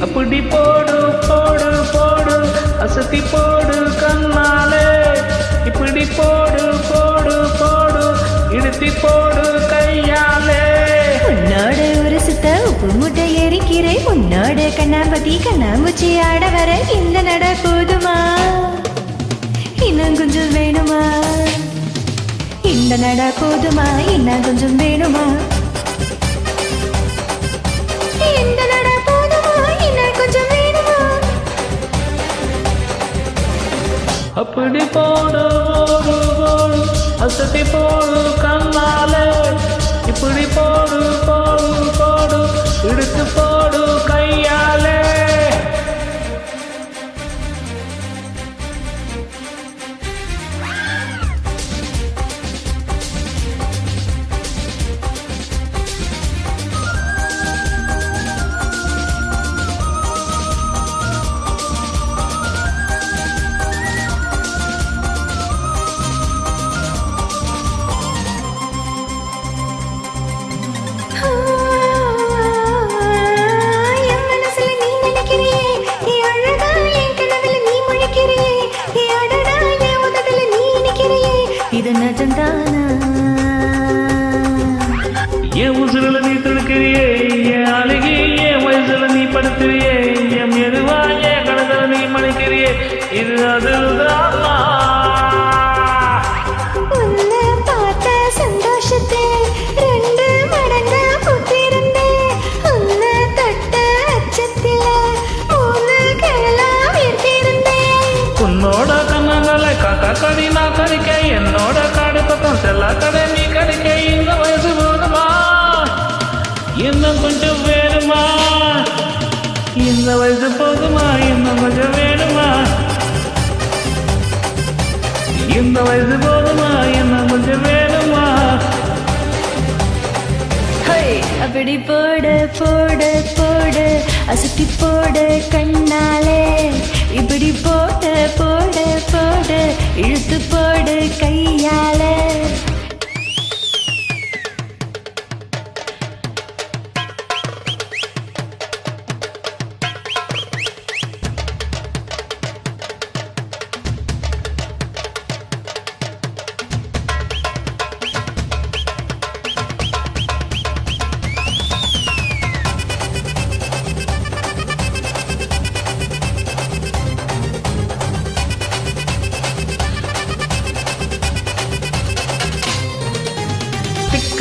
அப்படி போடு போடு போடு அசத்தி போடு கண்ணாலே இப்படி போடு போடு போடு இழுத்தி போடு கையாலே உன்னோட ஒரு சுத்த உப்பு முட்டை எரிக்கிறேன் உன்னோட கண்ணாம்பட்டி கண்ணாம்பூச்சி ஆட வர இந்த நட போதுமா இன்னும் கொஞ்சம் வேணுமா இந்த நட போதுமா இன்னும் கொஞ்சம் வேணுமா இந்த நட போதுமா இன்னும் கொஞ்சம் வேணுமா அப்படி போடு போடு போடு அசத்தி போடு கண்ணாலே இப்படி போடு போடு போடு இழுத்து போடு கையாலே இது நஜந்தானா என் உசுரில் நீ தடுக்கிறியே என் அழுகி என் வயசுல நீ படுத்துறியே என் மெதுவா என் கடத்துல நீ மணிக்கிறியே இது அதுதானா உன்னை பார்த்த சந்தோஷத்தை 2 மடங்கா புத்திருந்தேன் உன்னை தொட்ட அச்சத்தில 3 கிழலா வீர்த்திருந்தேன் உன்னோட கண்ணங்களை காக்கா கடி நான் கடிக்க என்னோட காடு பக்கம் செல்லா கடை நீ கடிக்க இந்த வயசு போதுமா இன்னும் கொஞ்சம் வேணுமா இந்த வயசு போதுமா இன்னும் கொஞ்சம் வேணுமா இந்த வயசு போதுமா இன்னும் கொஞ்சம் வேணுமா அப்படி போடு போடு போடு அசுத்தி போடு கண்ணாலே இப்படி போடு போடு போடு இழுத்து போடு கையாலே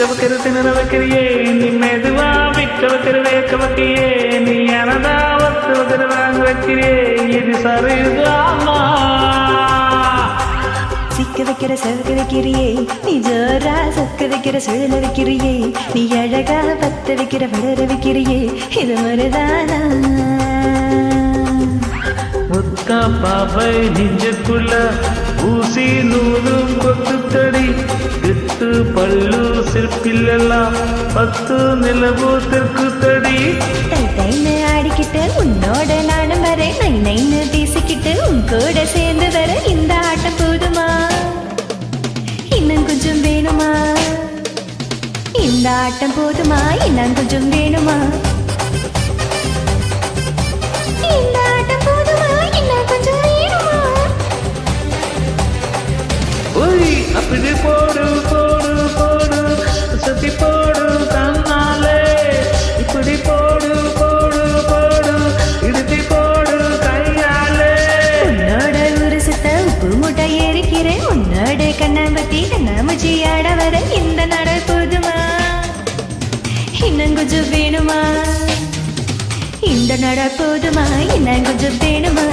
வைக்கிற திணற வைக்கிறியே நீ மெதுவா விக்க வைக்கிற வேக்க வைக்கியே நீ எனதா வத்து வைக்கிற வாங்க வைக்கிறியே இது சரிதானா சிக்க வைக்கிற சவுக்க வைக்கிறியே நீ ஜோரா சொக்க வைக்கிற சுழல வைக்கிறியே நீ அழகா பத்த வைக்கிற வளர வைக்கிறியே இது மாதிரிதானா முத்தா பாவை நெஞ்சுக்குள்ள ஊசி நூலும் கொத்துத்தடி வித்து பல்லு சிற்பில்லாம் 10 நிலவு தெற்குத்தடி தைன்னு ஆடிக்கிட்டு உன்னோட நானும் வரேன் நை நைன்னு பேசிக்கிட்டு உன் கூட சேர்ந்து வர இந்த ஆட்டம் போதுமா இன்னும் கொஞ்சம் வேணுமா இந்த ஆட்டம் போதுமா இன்னும் கொஞ்சம் வேணுமா இந்த ஆட்டம் போதுமா இன்னும் கொஞ்சம் வேணுமா ஓய் அப்படி போடு போடு போடு சத்தி போடு கண்ணாலே இப்படி போடு போடு போடு இடுத்தி போடு கையாலே உன்னோட ஒரு சுத்த உப்பு முட்டை எரிக்கிறேன் உன்னோட கண்ணாம்பட்டி கண்ணாமூச்சி ஆட வர இந்த நட போதுமா இன்னும் கொஞ்சம் வேணுமா இந்த நட போதுமா இன்னும் கொஞ்சம் வேணுமா